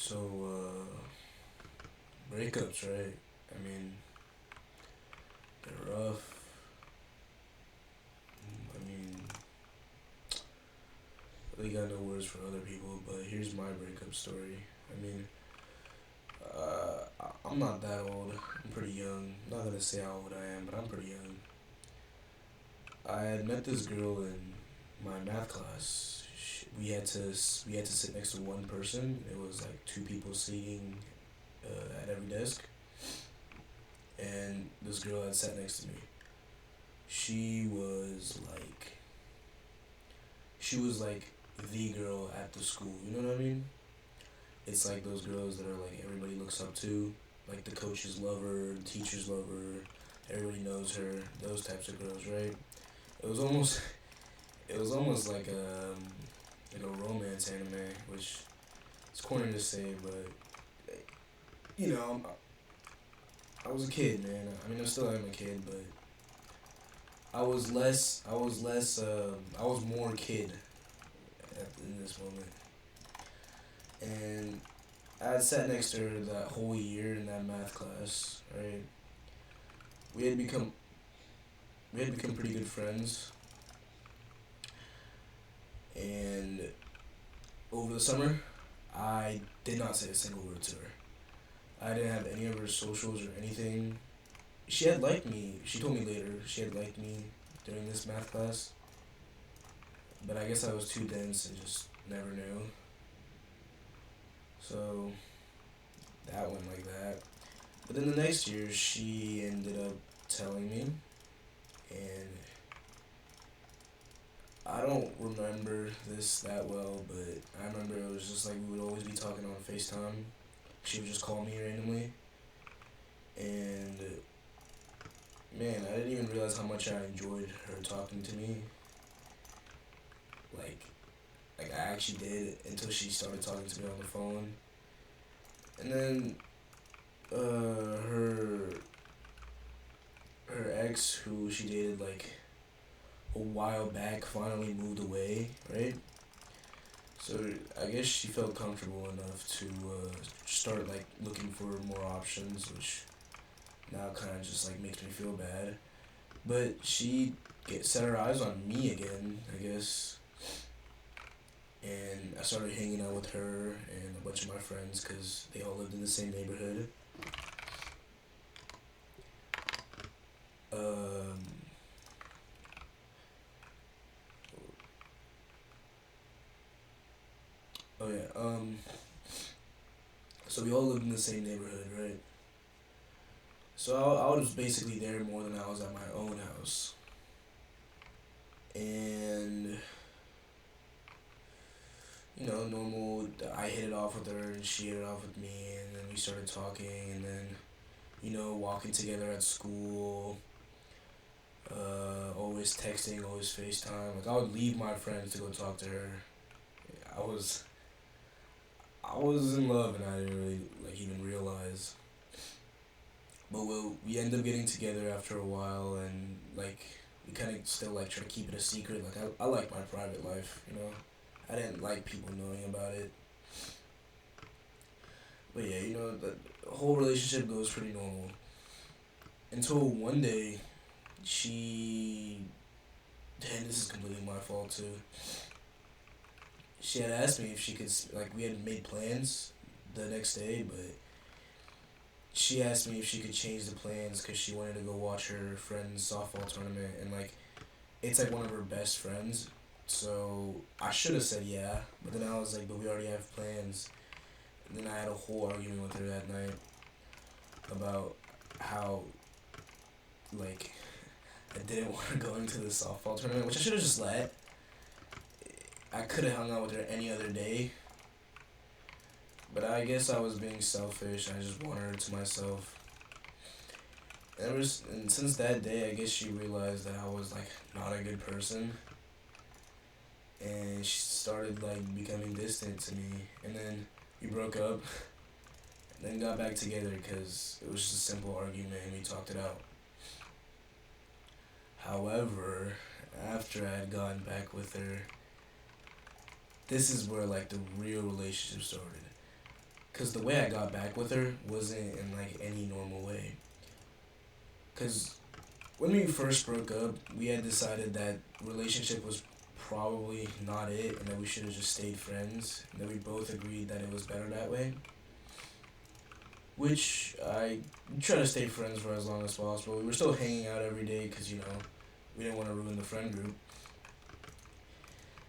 So, breakups, right? I mean, they're rough. I mean, really got no words for other people, but here's my breakup story. I mean, I'm not that old. I'm pretty young. I'm not gonna say how old I am, but I'm pretty young. I had met this girl in my math class. We had to sit next to one person. It was like two people sitting at every desk, and this girl had sat next to me. She was like she was like the girl at the school. You know what I mean? It's like those girls that are like everybody looks up to. Like the coaches love her, the teachers love her, everybody knows her. Those types of girls, right? It was almost it was almost like a romance anime, which it's corny to say, but you know, I was a kid, man. I mean, I still am a kid, but I was more kid in this moment. And I had sat next to her that whole year in that math class, right? We had become we had become pretty good friends, and over the summer, I did not say a single word to her. I didn't have any of her socials or anything. She had liked me. She told me later she had liked me during this math class, but I guess I was too dense and just never knew. So that went like that. But then the next year, she ended up telling me, and I don't remember this that well, but I remember it was just like we would always be talking on FaceTime. She would just call me randomly, and man, I didn't even realize how much I enjoyed her talking to me. Like, like I actually did until she started talking to me on the phone, and then her ex, who she dated like a while back, finally moved away, right? So I guess she felt comfortable enough to start like looking for more options, which now kind of just like makes me feel bad. But she set her eyes on me again, I guess, and I started hanging out with her and a bunch of my friends because they all lived in the same neighborhood. Um, oh yeah. So we all lived in the same neighborhood, right? So I was basically there more than I was at my own house, and you know, normal. I hit it off with her, and she hit it off with me, and then we started talking, and then you know, walking together at school. Always texting, always FaceTime. Like I would leave my friends to go talk to her. I was I was in love, and I didn't really like even realize. But we end up getting together after a while, and like we kind of still like try to keep it a secret. Like I like my private life, you know. I didn't like people knowing about it. But yeah, you know, the whole relationship goes pretty normal. Until one day, she. And this is completely my fault too. She had asked me if she could, like, we had made plans the next day, but she asked me if she could change the plans because she wanted to go watch her friend's softball tournament, and, like, it's, like, one of her best friends. So I should have said yeah, but then I was like, but we already have plans. And then I had a whole argument with her that night about how, like, I didn't want to go into the softball tournament, which I should have just let. I could have hung out with her any other day, but I guess I was being selfish. I just wanted her to myself. And since that day, I guess she realized that I was like not a good person, and she started like becoming distant to me. And then we broke up, and then got back together because it was just a simple argument, and we talked it out. However, after I had gotten back with her, this is where like the real relationship started. Cause the way I got back with her wasn't in like any normal way. Cause when we first broke up, we had decided that relationship was probably not it, and that we should have just stayed friends. And that we both agreed that it was better that way. Which I try to stay friends for as long as possible. We were still hanging out every day because we didn't want to ruin the friend group.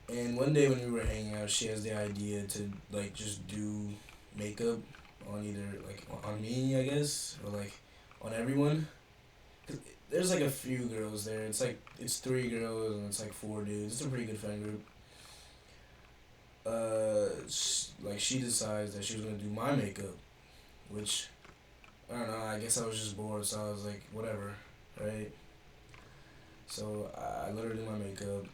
And one day when we were hanging out, she has the idea to like just do makeup on either like on me, I guess, or like on everyone. 'Cause there's like a few girls there. It's three girls and it's like four dudes. It's a pretty good friend group. Like she decides that she was gonna do my makeup, which I don't know. I guess I was just bored, so I was like, whatever, right? So I let her do my makeup.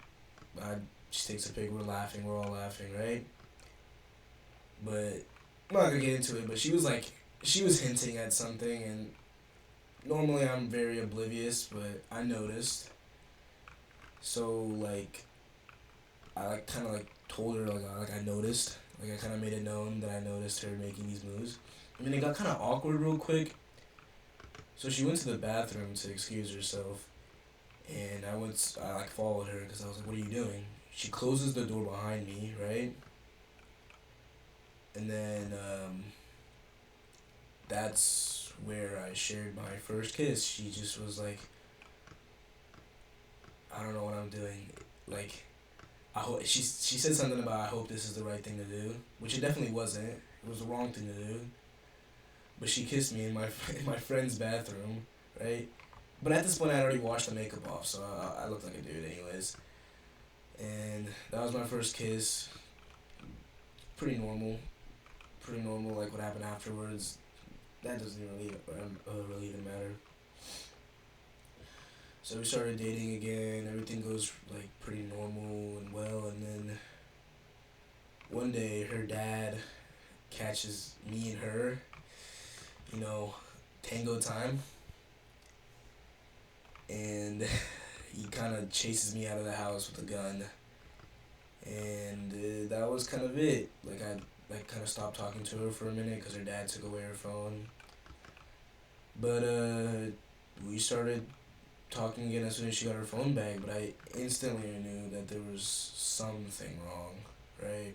I She takes a pic. We're laughing. We're all laughing, right? But I'm not gonna get into it. But she was hinting at something, and normally I'm very oblivious, but I noticed. So like I like kind of like told her like I noticed. Like I kind of made it known that I noticed her making these moves. I mean, it got kind of awkward real quick. So she went to the bathroom to excuse herself, and I like followed her because I was like, "What are you doing?" She closes the door behind me, right? And then that's where I shared my first kiss. She just was like, "I don't know what I'm doing." Like, she said something about I hope this is the right thing to do, which it definitely wasn't. It was the wrong thing to do. But she kissed me in my in my friend's bathroom, right? But at this point, I had already washed the makeup off, so I looked like a dude, anyways. And that was my first kiss. Pretty normal. Pretty normal. Like what happened afterwards, that doesn't really even matter. So we started dating again. Everything goes like pretty normal and well, and then one day her dad catches me and her, you know, tango time, and he kind of chases me out of the house with a gun, and that was kind of it. Like I like kind of stopped talking to her for a minute because her dad took away her phone. But we started talking again as soon as she got her phone back. But I instantly knew that there was something wrong, right?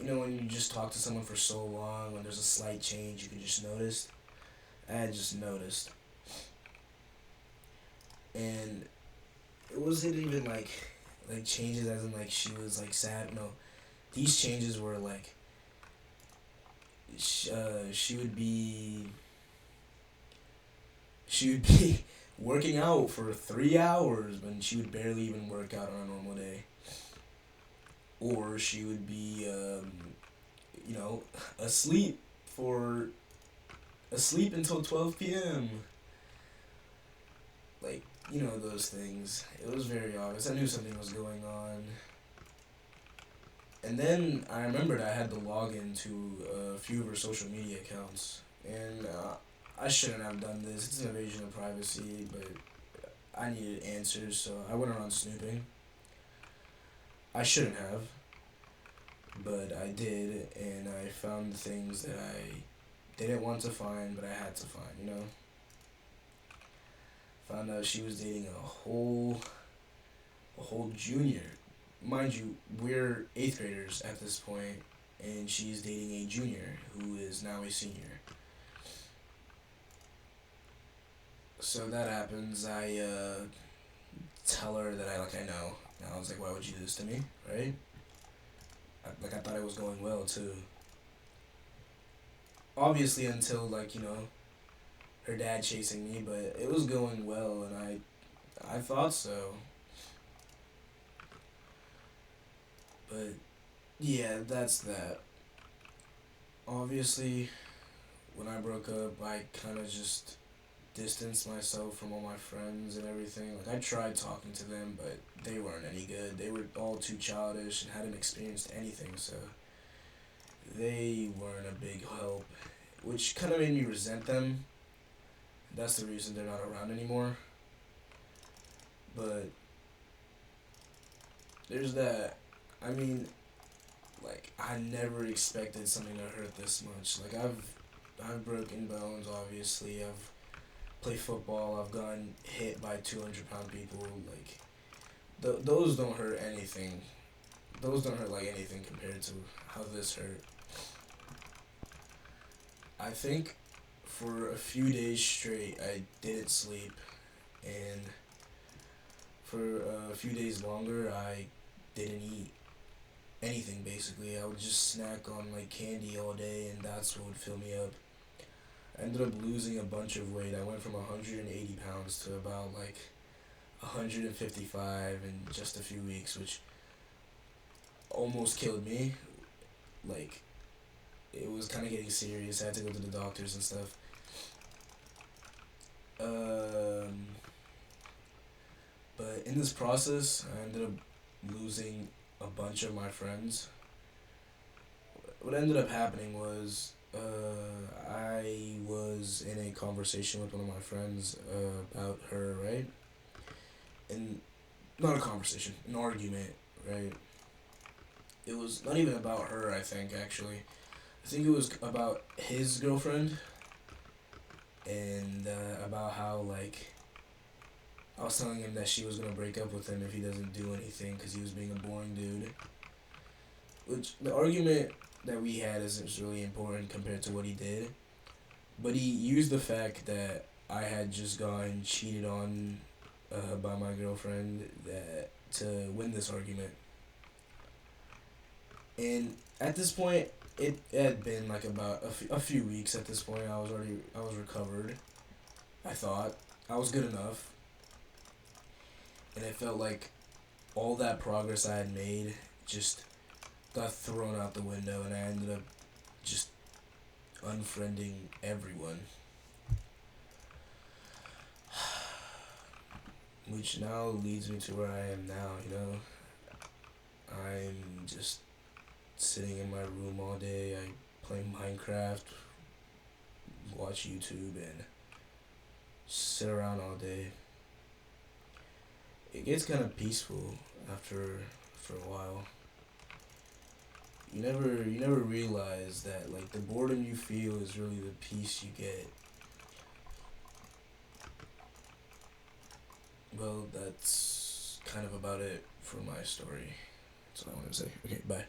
You know when you just talk to someone for so long, when there's a slight change, you can just notice. I had just noticed, and it wasn't even like changes as in like she was like sad. No, these changes were like she would be she would be working out for 3 hours when she would barely even work out on a normal day, or she would be you know asleep for asleep until 12 p.m. Like those things. It was very obvious. I knew something was going on. And then I remembered I had to log into a few of her social media accounts, and I shouldn't have done this. It's an invasion of privacy, but I needed answers, so I went around snooping. I shouldn't have, but I did, and I found things that I didn't want to find, but I had to find. Found out she was dating a whole junior. Mind you, we're eighth graders at this point, and she's dating a junior who is now a senior. So that happens. I tell her that I know. And I was like, why would you do this to me, right? I thought it was going well too. Obviously, until her dad chasing me, but it was going well, and I thought so. But yeah, that's that. Obviously, when I broke up, I kind of just distanced myself from all my friends and everything. Like I tried talking to them, but they weren't any good. They were all too childish and hadn't experienced anything, so they weren't a big help, which kind of made me resent them. That's the reason they're not around anymore. But there's that. I mean, like I never expected something to hurt this much. Like I've broken bones. Obviously, I've played football. I've gotten hit by 200-pound people. Like those don't hurt anything. Those don't hurt like anything compared to how this hurt. I think for a few days straight, I didn't sleep, and for a few days longer, I didn't eat anything basically. I would just snack on like candy all day, and that's what would fill me up. I ended up losing a bunch of weight. I went from 180 pounds to about like 155 in just a few weeks, which almost killed me. Like, it was kind of getting serious. I had to go to the doctors and stuff. Um, but in this process, I ended up losing a bunch of my friends. What ended up happening was I was in a conversation with one of my friends about her, right? And not a conversation, an argument, right? It was not even about her, I think, actually. I think it was about his girlfriend and about how, like, I was telling him that she was gonna break up with him if he doesn't do anything because he was being a boring dude. Which, the argument that we had isn't really important compared to what he did. But he used the fact that I had just gotten cheated on by my girlfriend that to win this argument. And at this point, it had been like about a few weeks at this point. I was recovered. I thought I was good enough, and it felt like all that progress I had made just got thrown out the window, and I ended up just unfriending everyone. Which now leads me to where I am now, you know? I'm just sitting in my room all day, I play Minecraft, watch YouTube, and sit around all day. It gets kind of peaceful for a while. You never realize that like the boredom you feel is really the peace you get. Well, that's kind of about it for my story. That's all I want to say. Okay, bye.